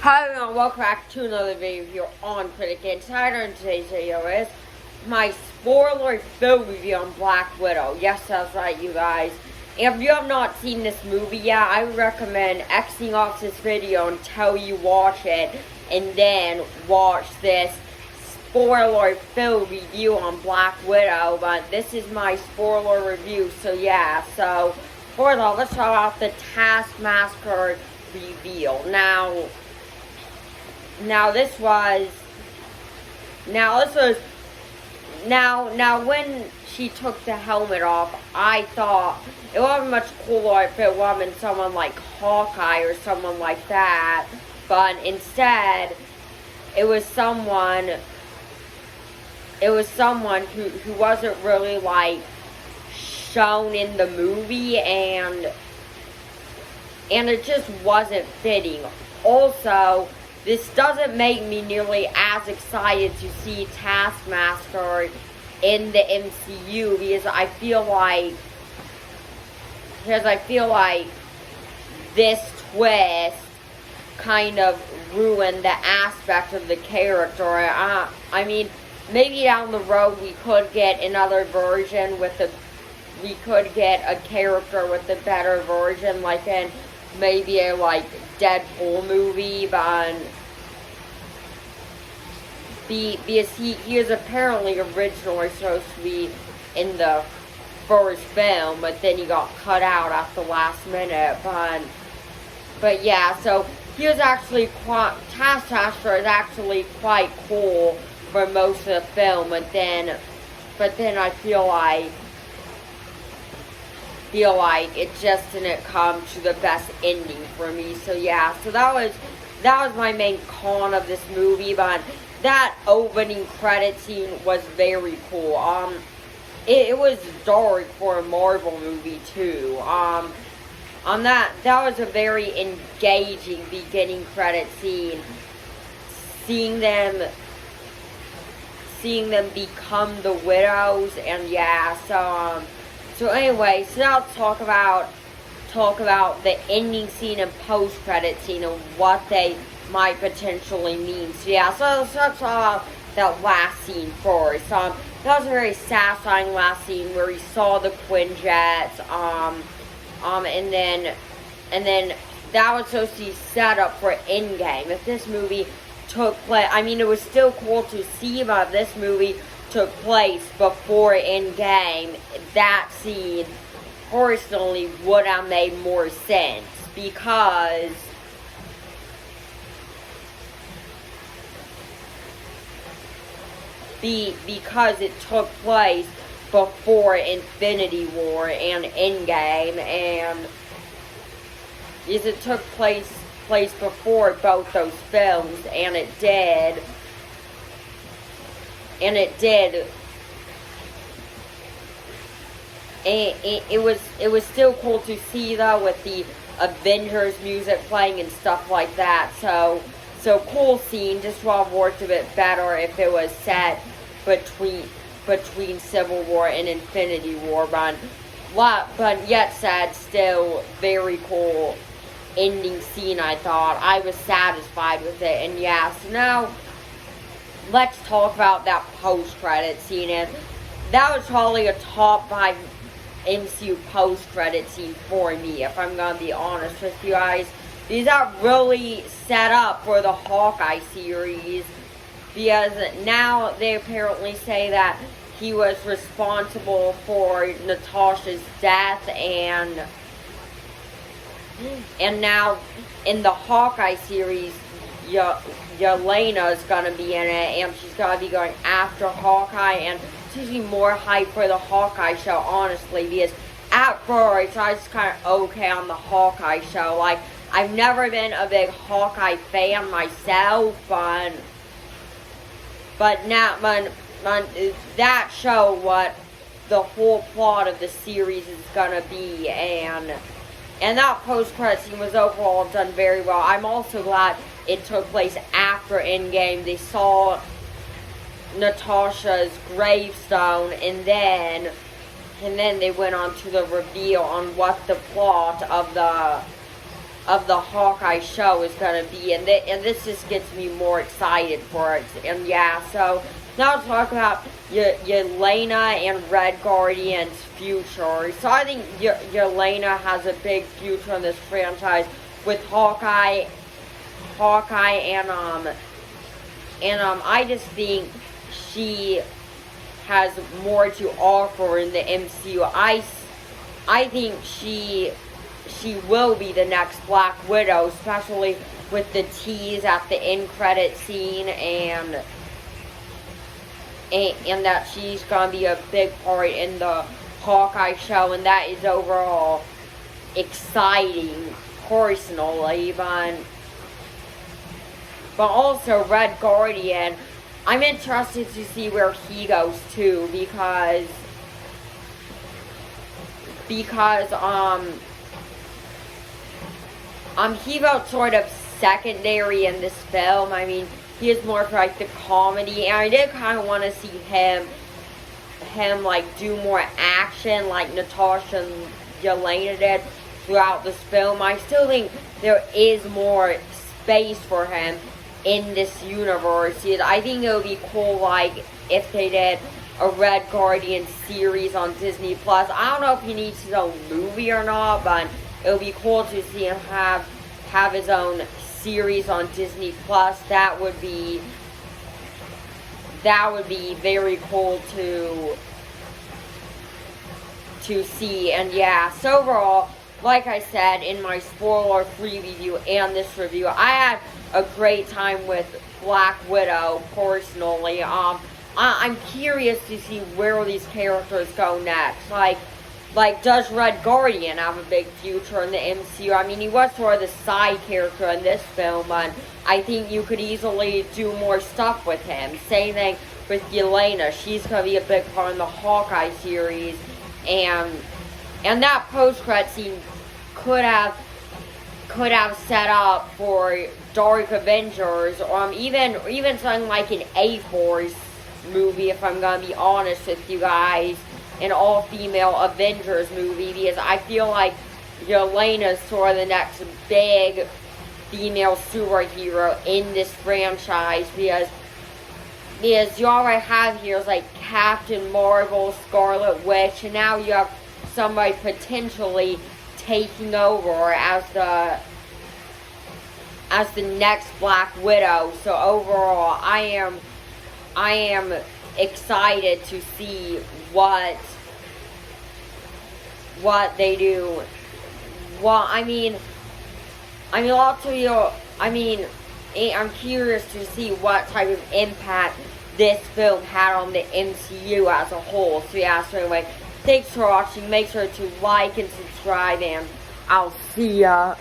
Hi everyone, welcome back to another video here on Critic Insider, and today's video is my spoiler film review on Black Widow. Yes, that's right, you guys. And if you have not seen this movie yet, I would recommend Xing off this video until you watch it, and then watch this spoiler film review on Black Widow. But this is my spoiler review, so yeah. So, first off, let's talk about the Taskmaster reveal. Now when she took the helmet off, I thought it would be much cooler if it would have been someone like Hawkeye or someone like that, but instead it was someone who wasn't really like shown in the movie, and it just wasn't fitting. Also, this doesn't make me nearly as excited to see Taskmaster in the MCU because I feel like this twist kind of ruined the aspect of the character. I mean, maybe down the road we could get another version we could get a character with a better version, like in maybe a Deadpool movie, but because he is apparently originally supposed to be in the first film, but then he got cut out at the last minute. But yeah, so he was actually Taskmaster is actually quite cool for most of the film, but then I feel like it just didn't come to the best ending for me. So yeah, so that was my main con of this movie. But that opening credit scene was very cool. It was dark for a Marvel movie too. That was a very engaging beginning credit scene. Seeing them become the widows, and yeah, so anyway, so now let's talk about the ending scene and post-credit scene and what they might potentially mean. So yeah, so let's talk about that last scene first. That was a very satisfying last scene where we saw the Quinjets, and then that was supposed to be set up for Endgame. If this movie took place, I mean, it was still cool to see, but if this movie took place before Endgame, that scene personally would have made more sense because it took place before Infinity War and Endgame, and because it took place before both those films, and it did. And it was still cool to see though, with the Avengers music playing and stuff like that. So cool scene. Just would have worked a bit better if it was set between Civil War and Infinity War. But yet said, still very cool ending scene. I thought I was satisfied with it, and yeah. So now let's talk about that post-credit scene, and that was probably a top 5 MCU post-credit scene for me, if I'm gonna be honest with you guys. These are really set up for the Hawkeye series, because now they apparently say that he was responsible for Natasha's death, and now in the Hawkeye series, Yelena is gonna be in it, and she's gonna be going after Hawkeye, and it's usually more hype for the Hawkeye show, honestly, because at first I was kind of okay on the Hawkeye show. Like, I've never been a big Hawkeye fan myself, but that show what the whole plot of the series is gonna be, and that post-credit scene was overall done very well. I'm also glad it took place after Endgame. They saw Natasha's gravestone, and then they went on to the reveal on what the plot of the Hawkeye show is going to be, and this just gets me more excited for it. And yeah, so now let's talk about Yelena and Red Guardian's future. So I think Yelena has a big future in this franchise with Hawkeye, and I just think she has more to offer in the MCU. I think she will be the next Black Widow, especially with the tease at the end credit scene, and that she's gonna be a big part in the Hawkeye show, and that is overall exciting personally. But also Red Guardian, I'm interested to see where he goes too, because he felt sort of secondary in this film. I mean, he is more for like the comedy, and I did kind of want to see him like do more action like Natasha and Yelena did throughout this film. I still think there is more space for him in this universe. I think it would be cool, like, if they did a Red Guardian series on Disney Plus. I don't know if he needs his own movie or not, but it would be cool to see him have his own series on Disney Plus. That would be very cool to see. And yeah, so overall, like I said in my spoiler-free review and this review, I had a great time with Black Widow personally. I'm curious to see where these characters go next. Like, does Red Guardian have a big future in the MCU? I mean, he was sort of the side character in this film, but I think you could easily do more stuff with him. Same thing with Yelena. She's going to be a big part in the Hawkeye series, and that post-credit scene could have set up for Dark Avengers, or even something like an A-Force movie, if I'm going to be honest with you guys. An all-female Avengers movie, because I feel like Yelena's sort of the next big female superhero in this franchise, because you already have heroes like Captain Marvel, Scarlet Witch, and now you have somebody potentially taking over as the next Black Widow. So overall, I am excited to see what they do. Well, I'm curious to see what type of impact this film had on the MCU as a whole. So yeah, so anyway, thanks for watching. Make sure to like and subscribe, and I'll see ya.